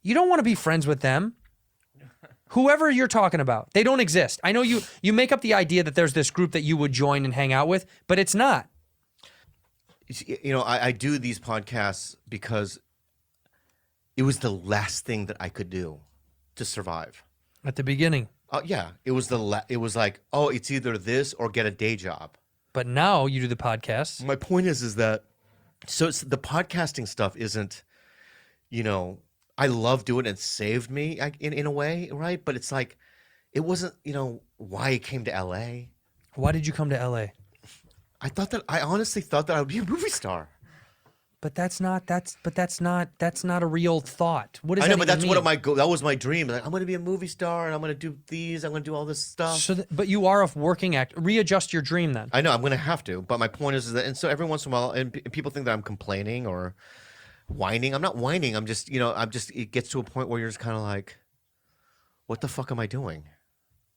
You don't want to be friends with them. Whoever you're talking about, they don't exist. I know you make up the idea that there's this group that you would join and hang out with, but it's not. You know, I do these podcasts because it was the last thing that I could do to survive. At the beginning. Yeah, it was it was like, oh, it's either this or get a day job. But now you do the podcasts. My point is that so it's, the podcasting stuff isn't, you know, I love doing it. It saved me in a way, right? But it's like, it wasn't, you know, why I came to LA. Why did you come to LA? I honestly thought that I would be a movie star. But that's not a real thought. What does I know, that but that's even what mean? that was my dream. Like, I'm going to be a movie star, and I'm going to do these. I'm going to do all this stuff. So, but you are a working actor. Readjust your dream then. I know I'm going to have to. But my point is that, and so every once in a while, and people think that I'm complaining or whining. I'm not whining. I'm just, you know, it gets to a point where you're just kind of like, what the fuck am I doing?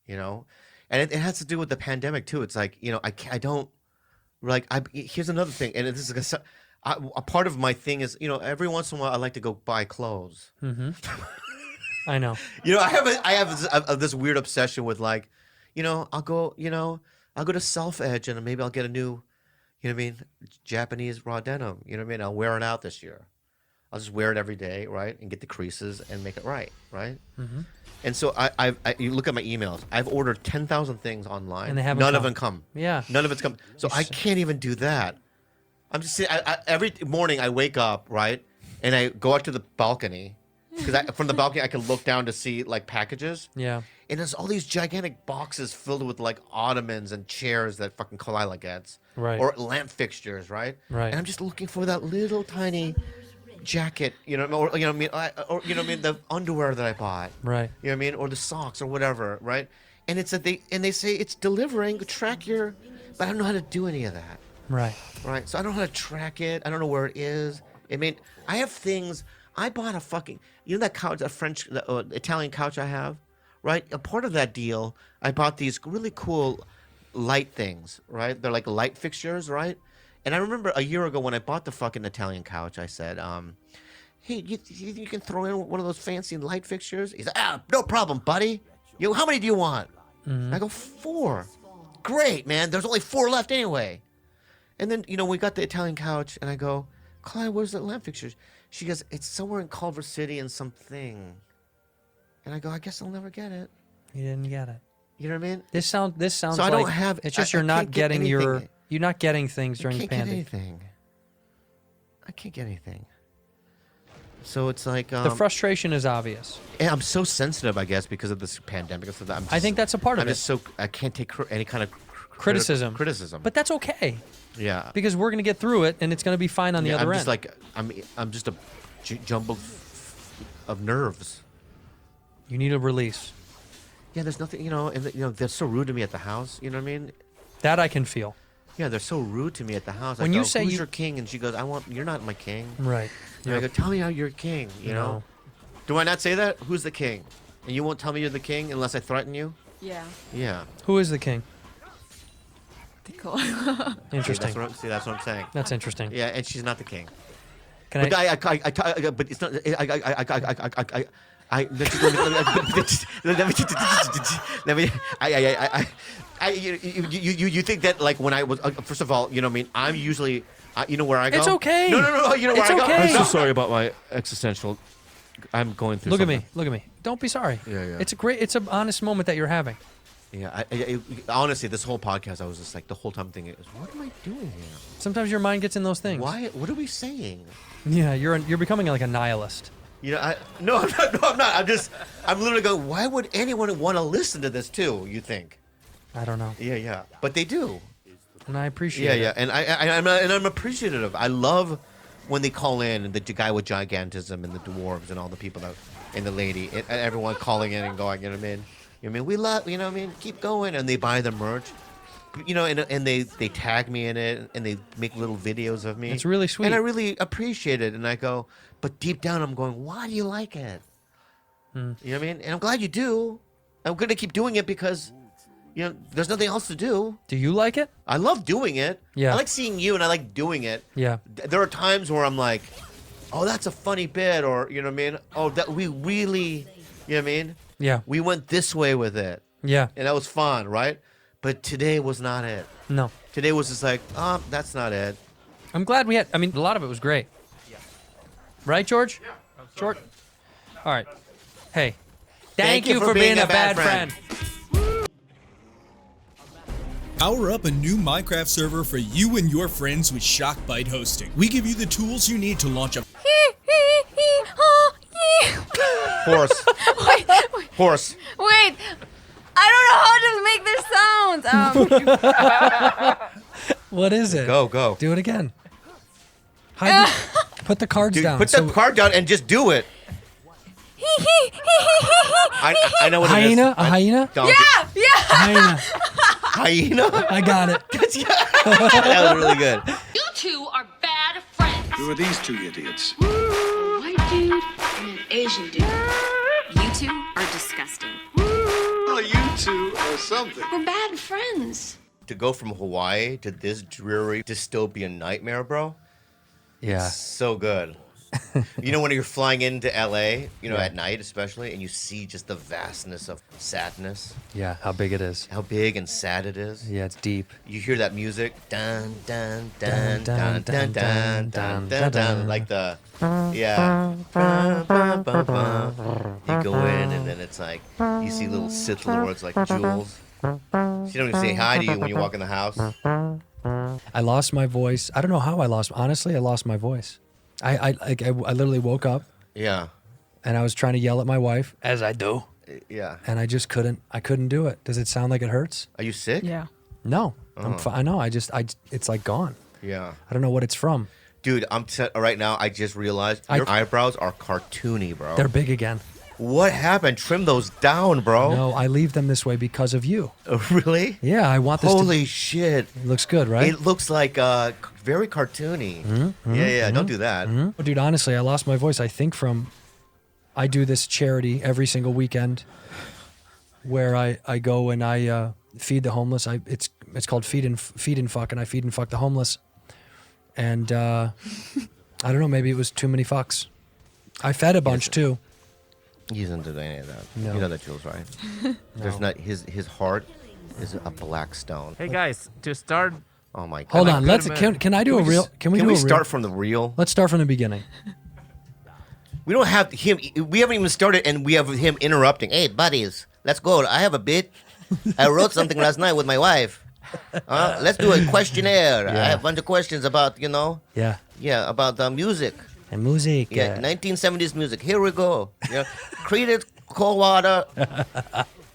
You know, and it has to do with the pandemic too. It's like, you know, I don't like. Here's another thing, and this is a part of my thing is, you know, every once in a while I like to go buy clothes. Mm-hmm. I know. You know, I have this weird obsession with, like, you know, I'll go to Self Edge and maybe I'll get a new, you know what I mean, Japanese raw denim. You know what I mean? I'll wear it out this year. I'll just wear it every day, right, and get the creases and make it right. Mm-hmm. And so you look at my emails. I've ordered 10,000 things online, and they haven't none come. of them come. Yeah, none of it's come. So I can't even do that. I'm just sitting, every morning I wake up, right, and I go out to the balcony because from the balcony I can look down to see like packages. Yeah. And there's all these gigantic boxes filled with like ottomans and chairs that fucking Kalila gets, Right. or lamp fixtures, right? Right. And I'm just looking for that little tiny jacket, you know, or you know what I mean, or you know what I mean, the underwear that I bought, Right. you know what I mean, or the socks or whatever, right? And it's that they say it's delivering, track your, but I don't know how to do any of that. Right. Right, so I don't know how to track it. I don't know where it is. I mean, I have things. I bought a fucking, you know that couch, that Italian couch I have, right? A part of that deal, I bought these really cool light things, right? They're like light fixtures, right? And I remember a year ago when I bought the fucking Italian couch, I said, "Hey, you can throw in one of those fancy light fixtures?" He's like, no problem, buddy. How many do you want? Mm-hmm. I go, 4. Great, man. There's only 4 left anyway. And then, you know, we got the Italian couch, and I go, "Clyde, where's the lamp fixtures?" She goes, "It's somewhere in Culver City and something." And I go, "I guess I'll never get it." You didn't get it. You know what I mean? This sounds So like I don't have. it's just I you're not can't get getting anything. you're not getting things during the I can't get pandemic. anything. I can't get anything. So it's like The frustration is obvious. and I'm so sensitive, I guess, because of this pandemic and stuff. That I think that's a part of I'm it. just so I can't take any kind of Criticism. Criticism, But that's okay yeah, because we're gonna get through it and it's gonna be fine on the other I'm end. just like I'm just a jumble of nerves. You need a release. Yeah, there's nothing, you know, and you know they're so rude to me at the house. You know what I mean? That I can feel. Yeah, they're so rude to me at the house. When I you go, say "Who's you- your king?" And she goes, "You're not my king." Right. And I go, "Tell me how you're king." You know? No. Do I not say that? Who's the king? And you won't tell me you're the king unless I threaten you? Yeah. Yeah. Who is the king? Cool. Interesting. See, that's what I'm saying. That's interesting. Yeah, and she's not the king. Can But I? but it's not. You think that, like, when I was first of all, you know what I mean, I'm usually you know where I go. It's okay. No, you know where It's I go. okay. I'm so sorry about my existential. I'm going through. Look at something. me. Look at me. Don't be sorry. Yeah. It's an honest moment that you're having. Yeah, honestly, this whole podcast, I was just like the whole time thinking, what am I doing here? Sometimes your mind gets in those things. Why? What are we saying? Yeah, you're becoming like a nihilist. You know, no, I'm not. I'm literally going, why would anyone want to listen to this too? You think? I don't know, Yeah, but they do. and I appreciate it. Yeah, and I'm appreciative. I love when they call in, and the guy with gigantism and the dwarves and all the people that and the lady and everyone calling in and going, you know what I mean? You know what I mean? We love, you know what I mean? Keep going, and they buy the merch. You know, and they tag me in it, and they make little videos of me. It's really sweet. And I really appreciate it. And I go, but deep down, I'm going, why do you like it? You know what I mean? And I'm glad you do. I'm going to keep doing it because, you know, there's nothing else to do. Do you like it? I love doing it. Yeah. I like seeing you, and I like doing it. Yeah. There are times where I'm like, oh, that's a funny bit, or you know what I mean? Oh, that we really, you know what I mean? Yeah. We went this way with it, Yeah. and that was fun, right? But today was not it. No. Today was just like, oh, that's not it. I'm glad we had. I mean, a lot of it was great. Yeah. Right, George? Yeah. George. All right. Hey. Thank you for being a bad friend. Power up a new Minecraft server for you and your friends with Shockbyte Hosting. We give you the tools you need to launch a Horse. Wait, Horse. wait. I don't know how to make this sound. What is it? Go. Do it again. Hide put the cards Dude, down. put the card down and just do it. I know what hyena? it is. A hyena? Donkey. Yeah. Hyena. Hyena? I got it. That was really good. You two are bad friends. Who are these two idiots? A white dude and an Asian dude. You two are disgusting. Well, you two are something. We're bad friends. To go from Hawaii to this dreary dystopian nightmare, bro, Yeah. so good. You know when you're flying into LA, you know, at night especially, and you see just the vastness of sadness, Yeah. How big it is. how big and sad it is. Yeah, it's deep. You hear that music, dun dun dun dun dun dun dun dun dun, like the, yeah. You go in and then it's like you see little Sith lords like Jules. She don't even say hi to you when you walk in the house. I lost my voice. I don't know how I lost. Honestly, I lost my voice. I literally woke up Yeah, and I was trying to yell at my wife, as I do, yeah. and I just couldn't. I couldn't do it. Does it sound like it hurts? Are you sick? Yeah. No. I'm fine. I know. It's like gone. Yeah. I don't know what it's from. Dude, I'm set right now. I just realized your eyebrows are cartoony, bro. They're big again. What happened? Trim those down, bro. No, I leave them this way because of you. Oh, really? Yeah, I want this Holy shit. to. It looks good, right? It looks like very cartoony. Yeah, don't do that. Oh, dude, honestly, I lost my voice. I think I do this charity every single weekend where I go and I feed the homeless. It's called Feed and Fuck, and I feed and fuck the homeless. And I don't know, maybe it was too many fucks. I fed a bunch too. He doesn't do any of that. No. You know that, Jules, right? There's not his heart is a black stone. Hey guys, to start, Oh my god. Hold on, good, let's man. can I do a real? Can we Can do we a real? start from the real? Let's start from the beginning. We don't have him. We haven't even started, and we have him interrupting. Hey, buddies, let's go. I have a bit. I wrote something last night with my wife. Let's do a questionnaire. I have a bunch of questions about, Yeah. about music. And music. Yeah, 1970s music. Here we go. Created Coldwater.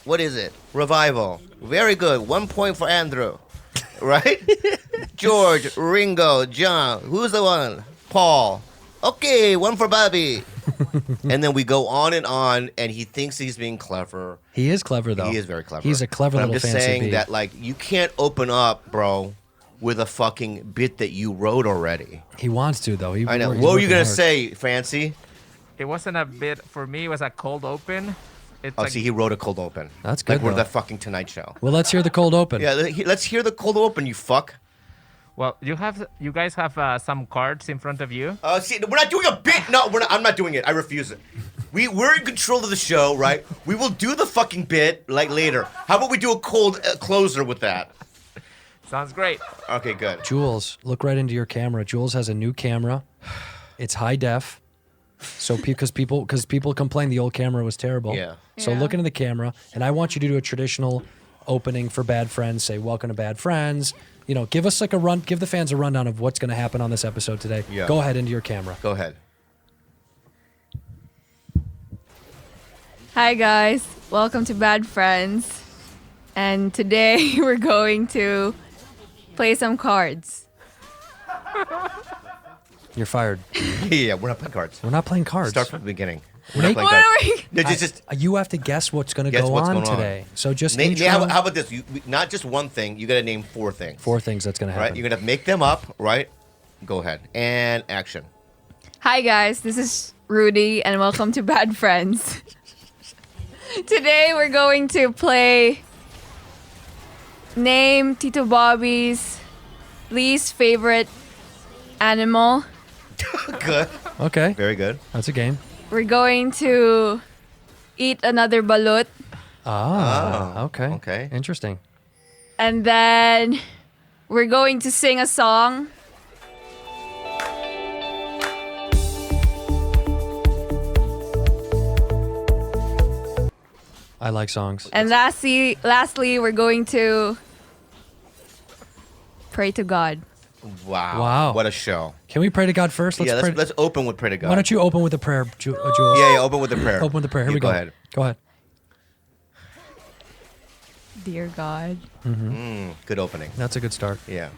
What is it? Revival. Very good. 1 point for Andrew. Right? George, Ringo, John. Who's the one? Paul. Okay, 1 for Bobby. And then we go on, and he thinks he's being clever. He is clever though. He is very clever. He's a clever But little I'm just fancy saying bee. that, like, you can't open up, bro, with a fucking bit that you wrote already. He wants to though. I know. He's What were you working gonna hard. say, Fancy? it wasn't a bit for me. It was a cold open. It's Oh, like, see, he wrote a cold open. That's Like good, we're though. the fucking Tonight Show. Well, let's hear the cold open. Yeah, let's hear the cold open, you fuck. well, you guys have some cards in front of you. See, we're not doing a bit. No, we're not. I'm not doing it. I refuse it. We're in control of the show, right? We will do the fucking bit like later. How about we do a cold closer with that? Sounds great. Okay, good. Jules, look right into your camera. Jules has a new camera. It's high def. So because people complained the old camera was terrible. Yeah. So Yeah. look into the camera, and I want you to do a traditional opening for Bad Friends. Say welcome to Bad Friends. Give us like a run. Give the fans a rundown of what's going to happen on this episode today. Yeah. Go ahead into your camera. Go ahead. Hi guys, welcome to Bad Friends. And today we're going to play some cards. You're fired. Yeah, we're not playing cards. We're not playing cards. Start from the beginning. We're Nate- not playing What cards. are we? No, just You have to guess what's going to Guess go what's on going on. today. So just name, intro how about this? Not just one thing. You got to name 4 things. 4 things that's going to happen. Right? You're gonna make them up. Right? Go ahead. And action. Hi guys, this is Rudy and welcome to Bad Friends. Today we're going to play Name Tito Bobby's least favorite animal. Good. Okay. Very good. That's a game. We're going to eat another balut. Okay. okay. Interesting. And then we're going to sing a song. I like songs. And lastly, we're going to pray to God. Wow. Wow. What a show. Can we pray to God first? Yeah, pray. let's open with pray to God. Why don't you open with a prayer, Jules? Yeah, open with the prayer. Open with the prayer. Here You we go. Go ahead. Go ahead. Dear God, Good opening. That's a good start. Yeah.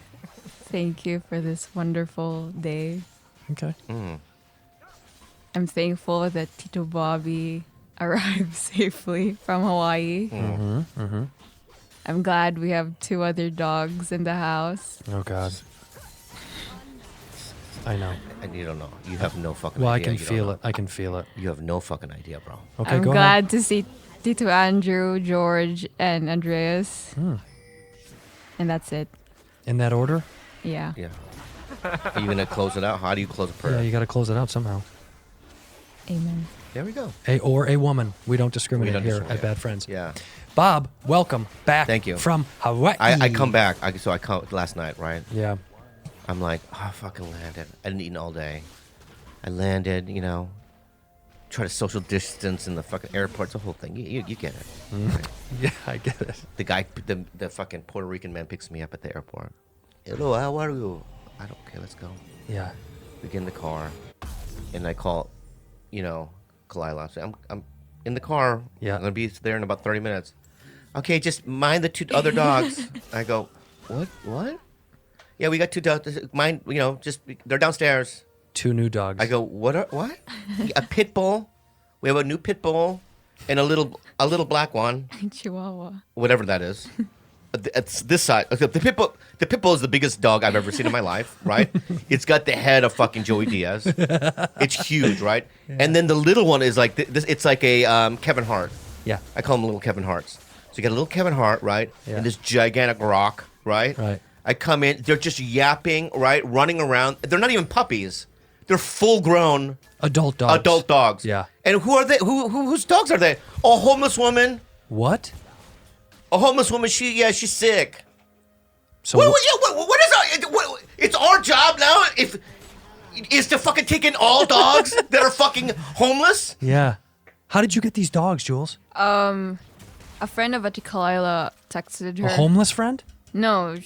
thank you for this wonderful day. Okay. I'm thankful that Tito Bobby arrived safely from Hawaii. I'm glad we have 2 other dogs in the house. Oh God. I know. And you don't know. You have no fucking Well, I idea. can You don't feel know. it. I can feel it. You have no fucking idea, bro. Okay, I'm go glad ahead. to see Tito Andrew, George, and Andreas. And that's it. In that order? Yeah. Yeah. Are you going to close it out? How do you close a prayer? Yeah, you got to close it out somehow. Amen. There we go. Or a woman. We don't discriminate don't here discriminate. at Bad Friends. Yeah. Bob, welcome back. Thank you. From Hawaii. I come back. I come last night, right? Yeah. I'm like, I fucking landed. I didn't eat all day. I landed, try to social distance in the fucking airport. It's the whole thing. You get it. Right? Yeah, I get it. The guy, the fucking Puerto Rican man picks me up at the airport. Hello, how are you? Okay, let's go. Yeah. We get in the car, and I call, Kalila. I say, I'm in the car. Yeah. I'm gonna be there in about 30 minutes. Okay, just mind the 2 other dogs. I go, what? Yeah, we got 2 dogs. Mind, just they're downstairs. 2 new dogs. I go, what? A pit bull. We have a new pit bull, and a little black one, Chihuahua. whatever that is. It's this side. Okay, the pit bull is the biggest dog I've ever seen in my life. Right? It's got the head of fucking Joey Diaz. It's huge, right? And then the little one is like this. It's like a Kevin Hart. Yeah. I call them little Kevin Harts. So you got a little Kevin Hart, right? Yeah. And this gigantic rock, right? Right. I come in. They're just yapping, right? Running around. They're not even puppies. They're full-grown Adult dogs. adult dogs. Yeah. And who are they? Whose dogs are they? A homeless woman. What? A homeless woman. She's sick. So What is our? It's our job now. Is to fucking take in all dogs that are fucking homeless. Yeah. How did you get these dogs, Jules? A friend of Ati Kalila texted her. A homeless friend? No,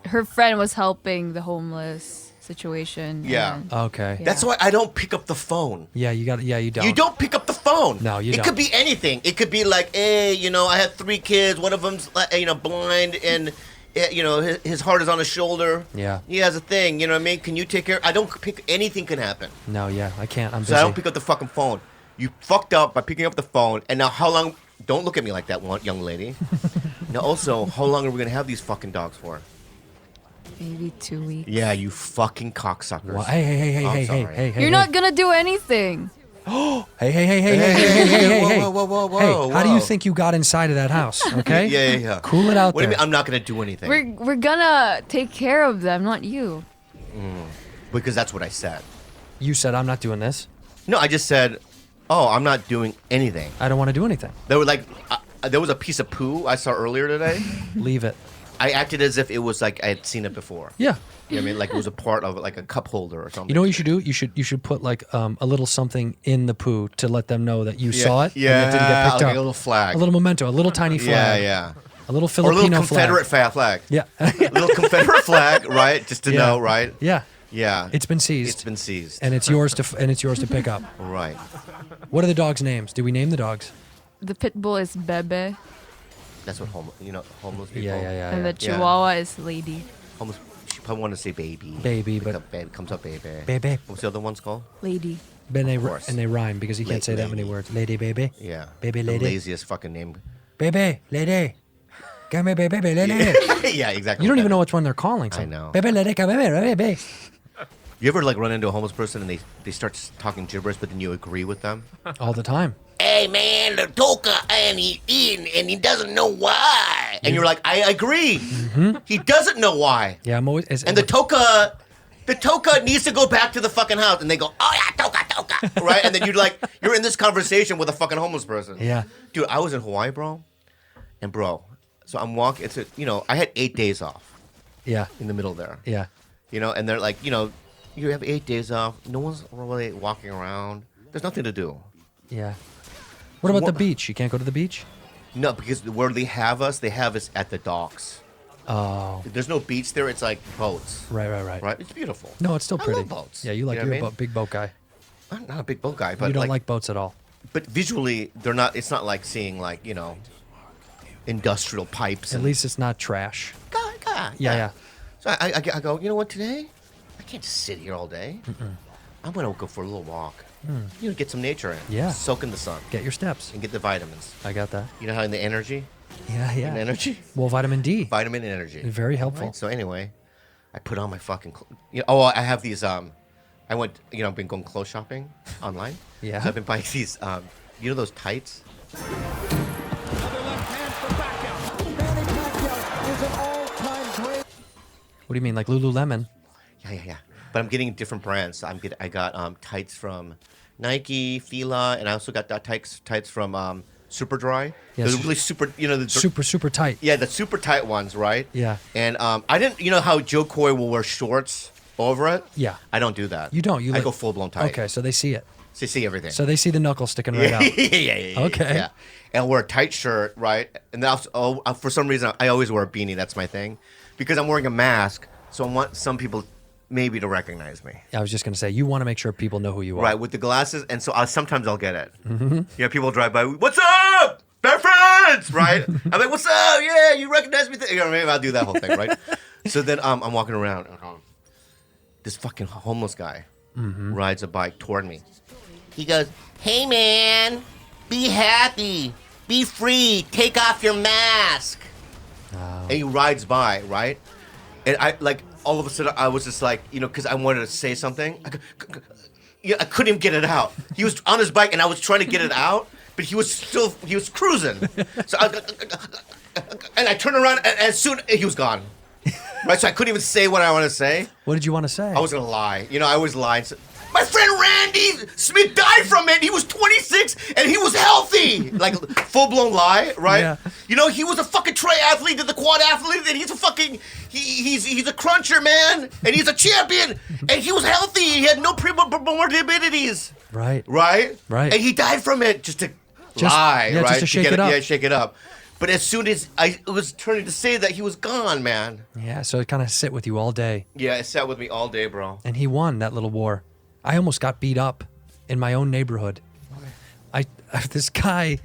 her friend was helping the homeless situation. Yeah. and- Okay. Yeah. That's why I don't pick up the phone. Yeah, you got. Yeah, you don't. You don't pick up the phone. No, you It don't. could be anything. It could be like, hey, I had 3 kids. One of them's, blind, and his heart is on his shoulder. Yeah. He has a thing. You know what I mean? Can you take care? I don't pick. Anything can happen. No, yeah, I can't. I'm So busy. I don't pick up the fucking phone. You fucked up by picking up the phone, and now how long? Don't look at me like that, young lady. Now, also, how long are we gonna have these fucking dogs for? Maybe 2 weeks. Yeah, you fucking cocksuckers. Well, hey, sorry. hey. You're not gonna do anything. Hey. Whoa. Hey, how do you think you got inside of that house? Okay. Yeah. Cool it out What do there. you mean? I'm not gonna do anything. We're gonna take care of them, not you. Because that's what I said. You said I'm not doing this. No, I just said, oh, I'm not doing anything. I don't want to do anything. There were there was a piece of poo I saw earlier today. Leave it. I acted as if it was like I had seen it before. Yeah. You know what I mean? Like it was a part of like a cup holder or something. You know what you should do? You should put like a little something in the poo to let them know that you saw it. Yeah, and it didn't get picked like up. a little flag. A little memento. A little tiny flag. Yeah. A little Or a Filipino little Confederate flag. Yeah. A little Confederate flag, right? Just to Yeah. know, right? Yeah. Yeah. It's been seized. It's been seized. and it's yours to pick up. Right. What are the dogs' names? Do we name the dogs? The pit bull is Bebe, That's what homeless people. Yeah. and the Yeah. Chihuahua is Lady. Homeless. She probably want to say baby. Baby, Pick but- up baby comes up baby. Baby. What's the other one's called? Lady. course. And they rhyme because you can't say that many Lady. words. Lady, baby. Yeah. Baby The lady. laziest fucking name. Baby, lady. Come here, baby, lady. Yeah, exactly. You don't even know which one they're calling. So. I know. Baby, lady, come here, baby. You ever like run into a homeless person and they start talking gibberish, but then you agree with them? All the time. Hey man, the toka and he doesn't know why. And you're like, I agree. He doesn't know why. Yeah, I'm always. And the toka The toka needs to go back to the fucking house. And they go, oh yeah, toka. Right? And then you're in this conversation with a fucking homeless person. Yeah. Dude, I was in Hawaii, bro. And bro, so I'm walking, I had 8 days off Yeah. in the middle there. Yeah. And they're like, you have 8 days off. No one's really walking around. There's nothing to do. Yeah. What about the beach? You can't go to the beach? No, because where they have us at the docks. Oh. There's no beach there. It's like boats. Right. Right? It's beautiful. No, it's still I pretty. love boats. Yeah, you're what I mean? a big boat guy. I'm not a big boat guy, but You don't like boats at all. But visually, they're not. It's not like seeing industrial pipes. At least it's not trash. Yeah. Yeah. So I go. You know what? Today, I can't just sit here all day. I'm gonna go for a little walk. Get some nature in. Yeah. Soak in the sun Get your steps. and get the vitamins. I got that. You know how in the energy, Yeah. in energy, Well, vitamin D. vitamin and energy. Very helpful. Right? So anyway, I put on my fucking. I have these. I went. I've been going clothes shopping online. Yeah. So I've been buying these. Those tights. What do you mean, like Lululemon? Yeah. But I'm getting different brands. So I got tights from Nike, Fila, and I also got tights from Superdry. Yes. They're really super. Super tight. Yeah, the super tight ones, right? Yeah. And I didn't. You know how Joe Coy will wear shorts over it? Yeah. I don't do that. You don't. I go full blown tight. Okay, so they see it. So you see everything. So they see the knuckles sticking right out. yeah. Okay. Yeah. And I'll wear a tight shirt, right? And then for some reason, I always wear a beanie. That's my thing, because I'm wearing a mask. So I want some people maybe to recognize me. I was just gonna say, you want to make sure people know who you are. Right, with the glasses, and so sometimes I'll get it. Mm-hmm. Yeah, people drive by. What's up, best friends? Right? I'm like, what's up? Yeah, you recognize me? You know what I mean? I'll do that whole thing, right? So then I'm walking around. This fucking homeless guy rides a bike toward me. He goes, "Hey man, be happy, be free, take off your mask." And he rides by, right? And I all of a sudden I was just like, because I wanted to say something. I couldn't even get it out. He was on his bike and I was trying to get it out, but he was cruising. So I turned around and as soon he was gone. Right, so I couldn't even say what I want to say. What did you want to say? I was gonna lie. I always lie. So, my friend Randy Smith died from it. He was 26 and he was healthy. Like full blown lie, right? Yeah. He was a fucking triathlete, did the quad athlete, and he's a fucking he's a cruncher, man, and he's a champion, and he was healthy. He had no comorbidities. Right. Right. Right. And he died from it just to lie, yeah, right? just to shake it up. Yeah, shake it up. But as soon as I was turning to say that, he was gone, man. Yeah, so it kind of sit with you all day. Yeah, it sat with me all day, bro. And he won that little war. I almost got beat up in my own neighborhood. This guy,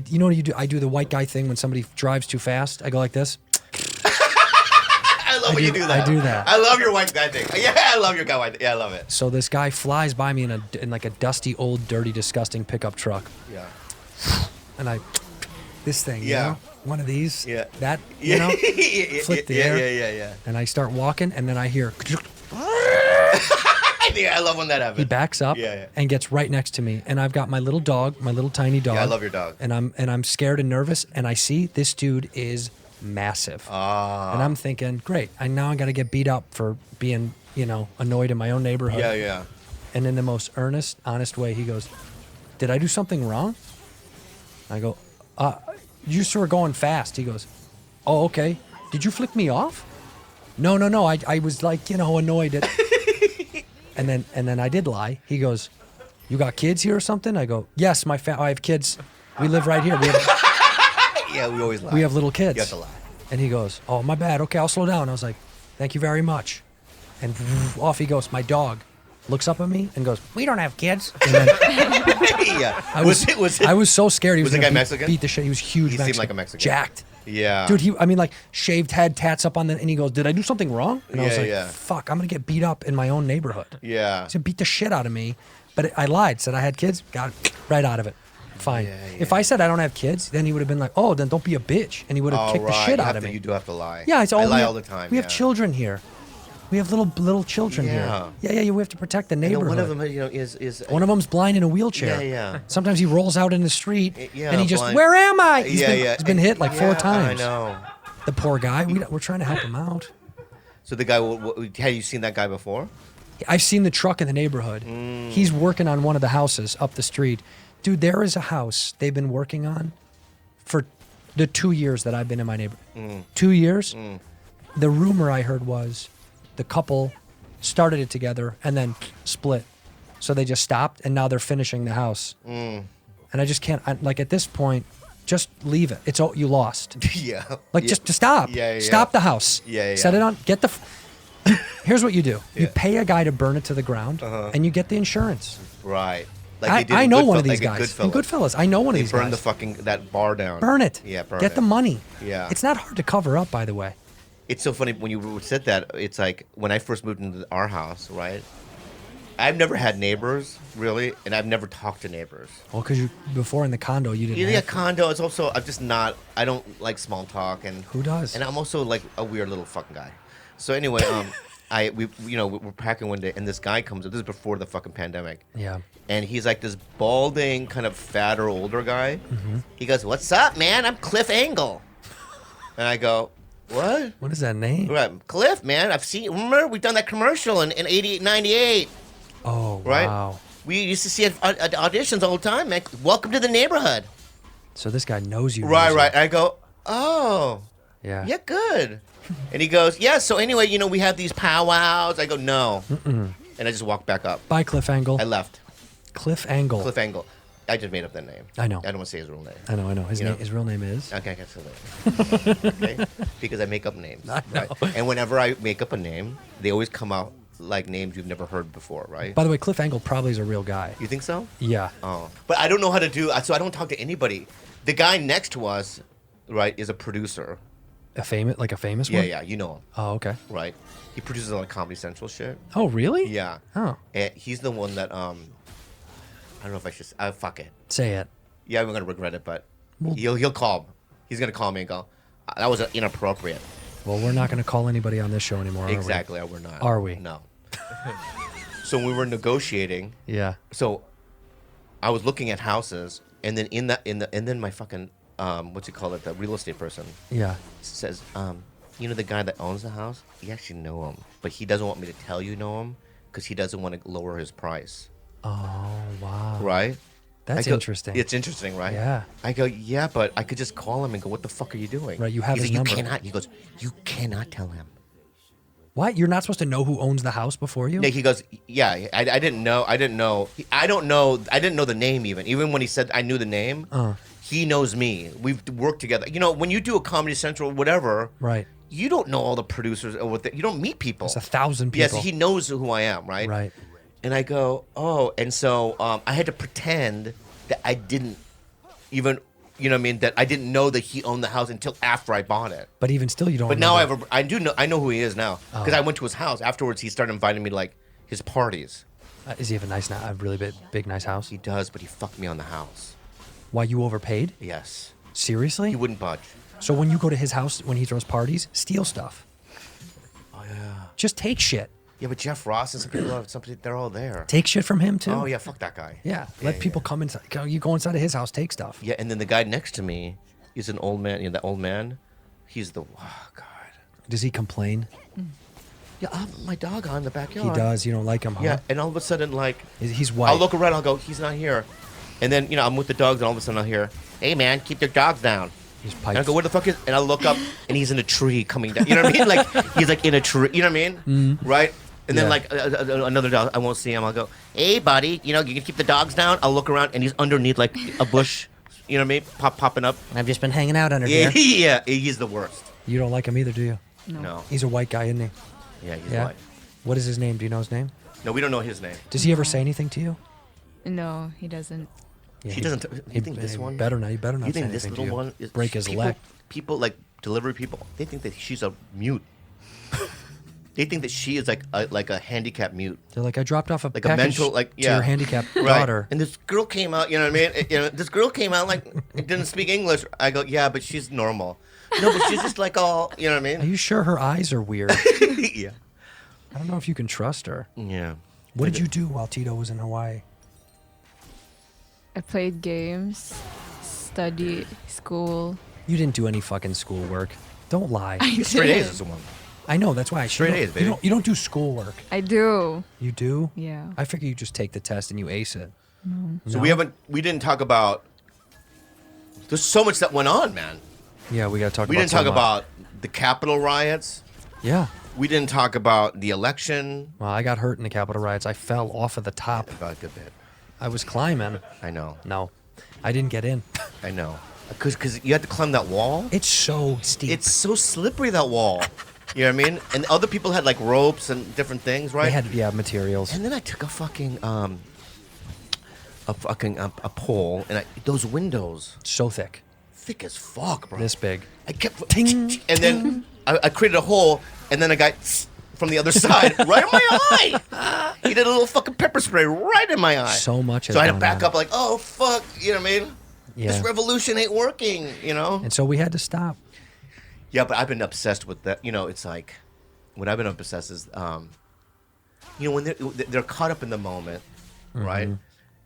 you know what you do? I do the white guy thing when somebody drives too fast. I go like this. I love when you do that. I do that. I love your white guy thing. Yeah, I love your guy white. Yeah, I love it. So this guy flies by me in like a dusty, old, dirty, disgusting pickup truck. Yeah. And this thing, Yeah. one of these. Yeah. That, Yeah. flip the air. Yeah. And I start walking, and then I hear. Yeah, I love when that happens. He backs up and gets right next to me, and I've got my little dog, my little tiny dog. Yeah, I love your dog. And I'm scared and nervous, and I see this dude is massive. And I'm thinking, great, I got to get beat up for being, annoyed in my own neighborhood. Yeah. And in the most earnest, honest way, he goes, "Did I do something wrong?" I go, "You just were going fast." He goes, "Oh, okay. Did you flick me off?" No. I was annoyed at. And then I did lie. He goes, "You got kids here or something?" I go, "Yes, I have kids. We live right here. Yeah, we always lie. We have little kids." You have to lie. And he goes, "Oh, my bad. Okay, I'll slow down." I was like, "Thank you very much." And off he goes. My dog looks up at me and goes, "We don't have kids." And then Yeah. I was so scared. He was the gonna guy Mexican? beat the shit. He was huge. He seemed like a Mexican. Jacked. Yeah. Dude, shaved head, tats up on and he goes, "Did I do something wrong?" And I was like, Yeah. "Fuck, I'm gonna get beat up in my own neighborhood." Yeah. So beat the shit out of me. But I lied, said I had kids, got right out of it. Fine. If I said I don't have kids, then he would have been like, "Oh, then don't be a bitch," and he would have kicked the shit out of me. You do have to lie. Yeah, it's all I lie all the time. We have children here. We have little children here. Yeah. We have to protect the neighborhood. One of them, is One of them's blind in a wheelchair. Yeah. Sometimes he rolls out in the street and he just, blind. "Where am I?" He's Yeah. been hit like 4 times. I know. The poor guy. We're trying to help him out. So the guy, had you seen that guy before? I've seen the truck in the neighborhood. He's working on one of the houses up the street. Dude, there is a house they've been working on for the 2 years that I've been in my neighborhood. 2 years? The rumor I heard was the couple started it together and then split. So they just stopped and now they're finishing the house. And I just can't, like at this point, just leave it. It's all you lost. Yeah. Like just to stop. Yeah. Stop the house. Yeah. Set it on. Get the. Here's what you do. You pay a guy to burn it to the ground, and you get the insurance. Right. I know one of these guys. In Goodfellas. I know one of these guys. Burn the fucking that bar down. Burn it. Yeah. Burn Get it. the money. Yeah. It's not hard to cover up, by the way. It's so funny when you said that. It's like when I first moved into our house, right? I've never had neighbors really, and I've never talked to neighbors. Well, because you before in the condo you didn't. Yeah, have to. condo. It's also I'm just not. I don't like small talk, and Who does? And I'm also like a weird little fucking guy. So anyway, we're packing one day, and this guy comes up. This is before the fucking pandemic. Yeah. And he's like this balding, kind of fatter, older guy. He goes, "What's up, man? I'm Cliff Angle." And I go, "What?" What is that name? Right, Cliff, man. I've seen. Remember, we've done that commercial in 88, 98. Oh Right? wow. We used to see it at auditions all the time, man. Welcome to the neighborhood. So this guy knows you. Right, knows right. you. I go, oh, Yeah. yeah, good. And he goes, yeah. So anyway, we have these powwows. I go, no. And I just walked back up. Bye, Cliff Angle. I left. Cliff Angle. Cliff Angle. I just made up that name. I know. I don't want to say his real name. I know. His You know. his real name is. Okay, I can say that. Okay? Because I make up names. I know. Right? And whenever I make up a name, they always come out like names you've never heard before, right? By the way, Cliff Angle probably is a real guy. You think so? Yeah. Oh. But I don't know how to do, so I don't talk to anybody. The guy next to us, right, is a producer. A famous one? Yeah, you know him, Oh, okay. right? He produces a lot of Comedy Central shit. Oh, really? Yeah. Oh. And he's the one that, I don't know if I should, fuck it. Say it. Yeah, I'm gonna regret it, but he'll call. He's gonna call me and go, that was inappropriate. Well, we're not going to call anybody on this show anymore, Exactly, we're not. Are we? No. So we were negotiating. Yeah. So I was looking at houses, and then and then my fucking what's it called? The real estate person Yeah. says, the guy that owns the house, you actually know him, but he doesn't want me to tell you know him because he doesn't want to lower his price. Oh, wow. Right? That's I go, interesting. It's interesting, right? Yeah. I go, yeah, but I could just call him and go, what the fuck are you doing? Right, you have He's his like, number. You cannot. He goes, you cannot tell him. What? You're not supposed to know who owns the house before you? Yeah, he goes, yeah, I didn't know. I didn't know. I don't know. I didn't know the name even. Even when he said I knew the name, he knows me. We've worked together. When you do a Comedy Central, whatever, Right. you don't know all the producers or you don't meet people. It's 1,000 people. Yes, he knows who I am, right? Right. And I go, oh, and so I had to pretend that I didn't even, that I didn't know that he owned the house until after I bought it. But even still, you don't But now remember. I know who he is now because I went to his house afterwards. He started inviting me to like his parties. Does he have a really big, nice house? He does, but he fucked me on the house. Why, you overpaid? Yes, Seriously? he wouldn't budge. So when you go to his house, when he throws parties, steal stuff. Oh yeah. Just take shit. Yeah, but Jeff Ross and some people, they're all there. Take shit from him, too. Oh yeah, fuck that guy. Yeah. Let people come inside. You go inside of his house, take stuff. Yeah, and then the guy next to me is an old man. That old man, he's the God. Does he complain? Yeah, I have my dog out in the He backyard. does. You don't like him, huh? Yeah, and all of a sudden, like, He's white. I'll look around, I'll go, he's not here. And then, I'm with the dogs, and all of a sudden I'll hear, hey, man, keep their dogs down. He's And pipes. I go, where the fuck is... And I look up, and he's in a tree coming down. You know what I mean? Like, he's like in a tree. You know what I mean? Right? And then, Yeah. like, another dog, I won't see him. I'll go, hey, buddy, you can keep the dogs down? I'll look around, and he's underneath, like, a bush. You know what I mean? Popping up. I've just been hanging out under Yeah, here. yeah, he's the worst. You don't like him either, do you? No. He's a white guy, isn't he? Yeah, he's Yeah. white. What is his name? Do you know his name? No, we don't know his name. Does he ever say anything to you? No, he doesn't. Yeah, He doesn't... You think this one... Better not. You better not You say think this anything little to you. one is Break his people, leg. People like delivery people. They think that she's a mute. They think that she is like a handicapped mute, They're like, I dropped off a like a package mental like to your handicapped daughter. And this girl came out. You know what I mean? This girl came out like it didn't speak English. I go, yeah, but she's normal. No, but she's just like all. You know what I Are mean? you sure her eyes are weird? Yeah. I don't know if you can trust her. Yeah. What did you do while Tito was in Hawaii? I played games, studied, school. You didn't do any fucking schoolwork. Don't lie. I Straight A's did. is the one. I know. That's why I Straight A's, baby. You don't do schoolwork. I do. You do? Yeah. I figure you just take the test and you ace it. So No? we didn't talk about. There's so much that went on, man. Yeah, we got to talk. We about didn't talk so much. about the Capitol riots. Yeah. We didn't talk about the election. Well, I got hurt in the Capitol riots. I fell off of the top. About a good bit. I was climbing. I know. No, I didn't get in. I know. Because you had to climb that wall. It's so steep. It's so slippery, that wall. You know what I mean? And other people had like ropes and different things, right? They had materials. And then I took a pole, and those windows, So thick. thick as fuck, bro. This big. I kept, Ting, and then I created a hole, and then I got from the other side right in my eye. He did a little fucking pepper spray right in my eye. So much has So I had to gone back on. up, like, oh fuck, you know what I mean? Yeah. This revolution ain't working, you know. And so we had to stop. Yeah, but I've been obsessed with that. You know, it's like what I've been obsessed is, you know, when they're caught up in the moment, right?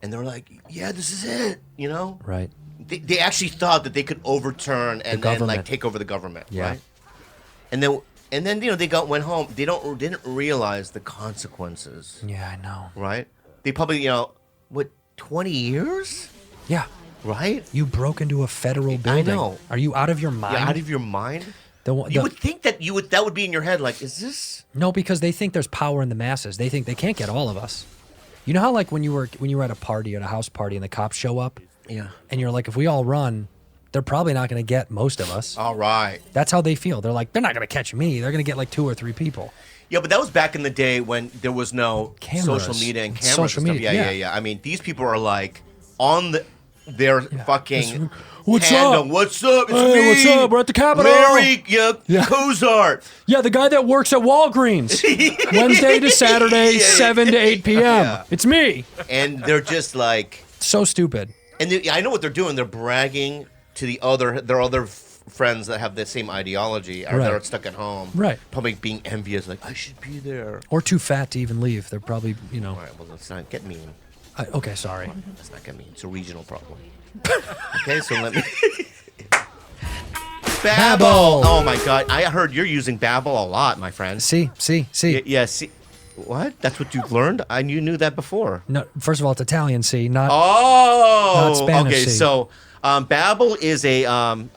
And they're like, yeah, this is it, you know. Right. They actually thought that they could overturn and like government. take over the government, Yeah. right? And then you know they went home. They didn't realize the consequences, Yeah, I know. right? They probably, you know, what, 20 years, Yeah. right? You broke into a federal building. know. Are you out of your mind? Yeah, out of your mind. The You would think that that would be in your head, like, is this? No, because they think there's power in the masses. They think they can't get all of us. You know how like when you were at a party, at a house party, and the cops show up, Yeah. and you're like, if we all run, they're probably not going to get most of us. All right. That's how they feel. They're like, they're not going to catch me. They're going to get like 2 or 3 people. Yeah, but that was back in the day when there was no Cameras. social media and cameras Social and stuff. media, Yeah. yeah. I mean, these people are like on their fucking. What's handle. up? What's up? It's Hey, me. what's up? We're at the Capitol. Larry Yeah. Kozart. Yeah, the guy that works at Walgreens. Wednesday to Saturday, Yeah. 7 to 8 p.m. Yeah. It's me. And they're just like, So stupid. and I know what they're doing. They're bragging to their other friends that have the same ideology or that Right. are stuck at home. Right. Probably being envious, like, I should be there. Or too fat to even leave. They're probably, you know. All right, well, let's not get mean. Okay, sorry. Let's not get mean. It's a regional problem. Okay, so let me. Babbel. Oh my God, I heard you're using Babbel a lot, my friend. See. Yeah. See, what? That's what you've learned? You knew that before. No, first of all, it's Italian C, not Oh, Not Spanish, okay. see. So, Babbel is a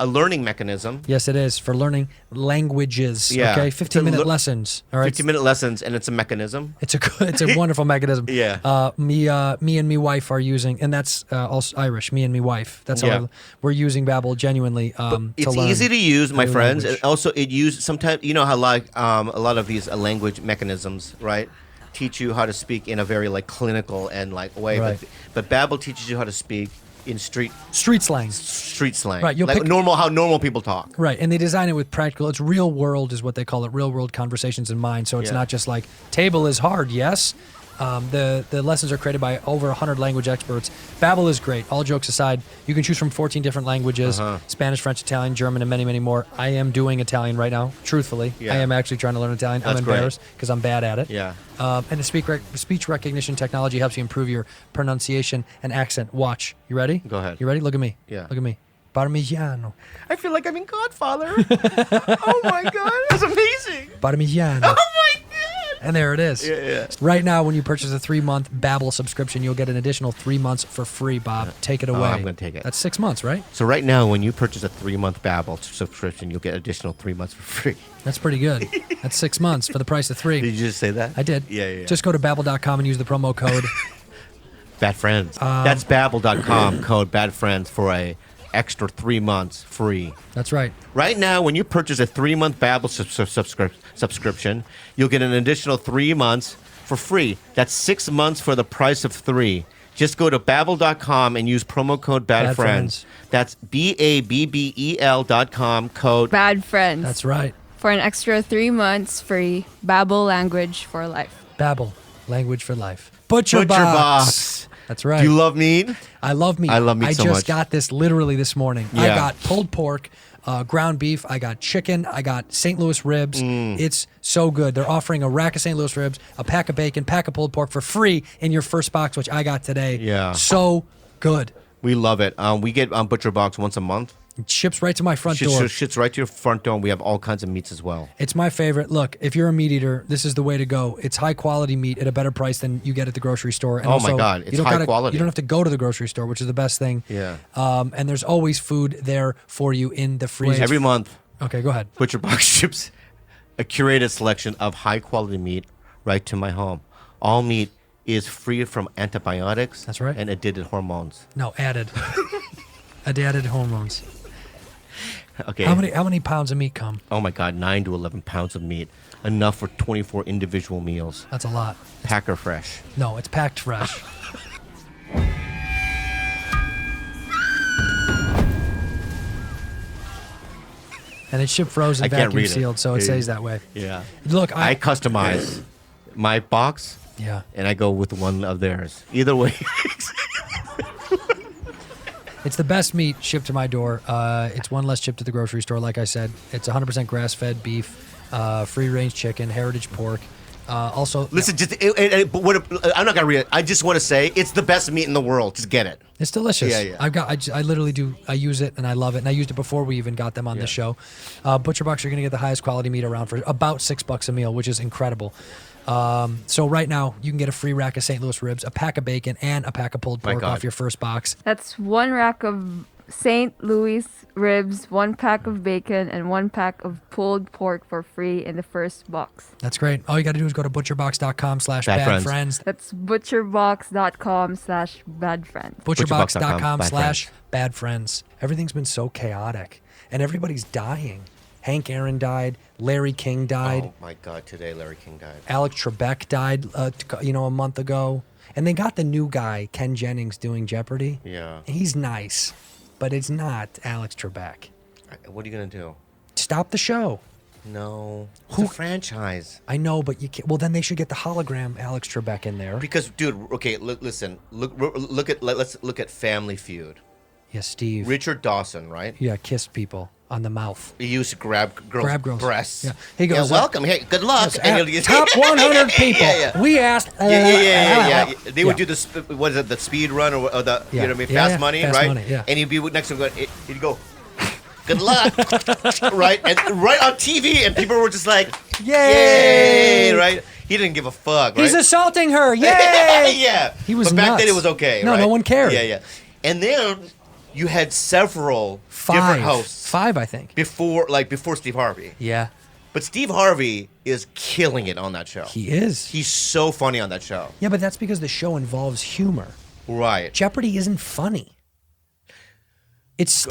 learning mechanism. Yes, it is for learning languages. Yeah. Okay, It's a 15-minute lessons. All right, 15-minute lessons, and it's a mechanism. it's a wonderful mechanism. Yeah. Me and me wife are using, and that's also Irish. Me and me wife. That's Yeah. how we're using Babbel genuinely. To It's learn easy to use, my a new friends. language. And also, it use sometimes. You know how like a lot of these language mechanisms, right? Teach you how to speak in a very like clinical and like way. Right. But Babbel teaches you how to speak in street slang. slang. Right, you'll like pick- how normal people talk. Right, and they design it with practical. It's real world, is what they call it. Real world conversations in mind. So it's Yeah. not just like table is hard. Yes, the lessons are created by over 100 language experts. Babbel is great. All jokes aside, you can choose from 14 different languages: Spanish, French, Italian, German, and many, many more. I am doing Italian right now. Truthfully, Yeah. I am actually trying to learn Italian. That's I'm great. embarrassed because I'm bad at it. Yeah. And the speech recognition technology helps you improve your pronunciation and accent. Watch. You ready? Go ahead. You ready? Look at me. Yeah. Look at me. Parmigiano. I feel like I'm in Godfather. Oh my God, that's amazing. Parmigiano. Oh my God. And there it is. Yeah. Right now, when you purchase a 3-month Babbel subscription, you'll get an additional 3 months for free, Bob. Take it away. I'm gonna take it. That's 6 months, right? So right now, when you purchase a 3-month Babbel subscription, you'll get additional 3 months for free. That's pretty good. That's 6 months for the price of 3. Did you just say that? I did. Yeah. Just go to Babbel.com and use the promo code. Bad Friends. That's Babbel.com code Bad Friends for a extra 3 months free. That's right. Right now, when you purchase a 3-month Babbel subscription, you'll get an additional 3 months for free. That's 6 months for the price of 3. Just go to Babbel.com and use promo code Bad Bad Friends. Friends. That's BABBEL.com code. Bad friends. That's right. For an extra 3 months free, Babbel language for life. Babbel, language for life. Butcher Butcher Box. Box. That's right. Do you love meat? I love meat. I love meat so I just much. got this literally this morning. I Yeah. got pulled pork, ground beef. I got chicken. I got St. Louis ribs. Mm. It's so good. They're offering a rack of St. Louis ribs, a pack of bacon, pack of pulled pork for free in your first box, which I got today. Yeah. So good. We love it. We get Butcher Box once a month. It ships right to my front door. Shits right to your front door. And we have all kinds of meats as well. It's my favorite. Look, if you're a meat eater, this is the way to go. It's high quality meat at a better price than you get at the grocery store. And Oh my also, God, you it's don't high quality. You don't have to go to the grocery store, which is the best thing. Yeah. And there's always food there for you in the freezer. Every month, Okay, go ahead. Butcher Box ships a curated selection of high quality meat right to my home. All meat is free from antibiotics. That's right. And added hormones. No, added. Added hormones. Okay. How many pounds of meat come? Oh my God, 9 to 11 pounds of meat, enough for 24 individual meals. That's a lot. Packer fresh. No, it's packed fresh. And it's shipped frozen, I can't vacuum read it. sealed, so it Yeah. stays that way. Yeah. Look, I customize my box, yeah. and I go with one of theirs. Either way. It's the best meat shipped to my door. It's one less shipped to the grocery store, like I said. It's 100% grass-fed beef, free-range chicken, heritage pork. Also, Listen, I'm not gonna read it. I just want to say it's the best meat in the world. Just get it. it's delicious. Yeah. I literally do. I use it and I love it. And I used it before we even got them on the show. Butcher Box, you're gonna get the highest quality meat around for about $6 a meal, which is incredible. So right now you can get a free rack of St. Louis ribs, a pack of bacon, and a pack of pulled My pork God. off your first box. That's 1 rack of St. Louis ribs, 1 pack of bacon, and 1 pack of pulled pork for free in the first box. That's great. All you got to do is go to butcherbox.com/badfriends. That's butcherbox.com/badfriends. Butcherbox.com/badfriends. Everything's been so chaotic, and everybody's dying. Hank Aaron died. Larry King died. Oh my God! Today, Larry King died. Alex Trebek died, a month ago. And they got the new guy, Ken Jennings, doing Jeopardy. Yeah. He's nice, but it's not Alex Trebek. What are you gonna do? Stop the show. No. It's Who- a franchise. I know, but you can't. Well, then they should get the hologram Alex Trebek in there. Because, dude, okay, listen. Let's look at Family Feud. Yeah, Steve. Richard Dawson, right? Yeah, kissed people on the mouth. He used to grab girls' breasts. Yeah. He goes, welcome. Hey, good luck. And he'll- top 100 people. Yeah. We asked. Yeah. They would do the what is it? The speed run or the Yeah. you know what I mean? Yeah, Fast money, Fast right? Money, yeah. And he'd be next to him. He'd go, "Good luck," right? And right on TV, and people were just like, Yay! right? He didn't give a fuck. He's right? assaulting her. Yay! Yeah. He was But back then nuts. it was okay. No, right? no one cared. Yeah. And then you had several different hosts Five, I think. before Steve Harvey. Yeah, But Steve Harvey is killing it on that show. he is. He's so funny on that show. Yeah, but that's because the show involves humor. Right. Jeopardy isn't funny. It's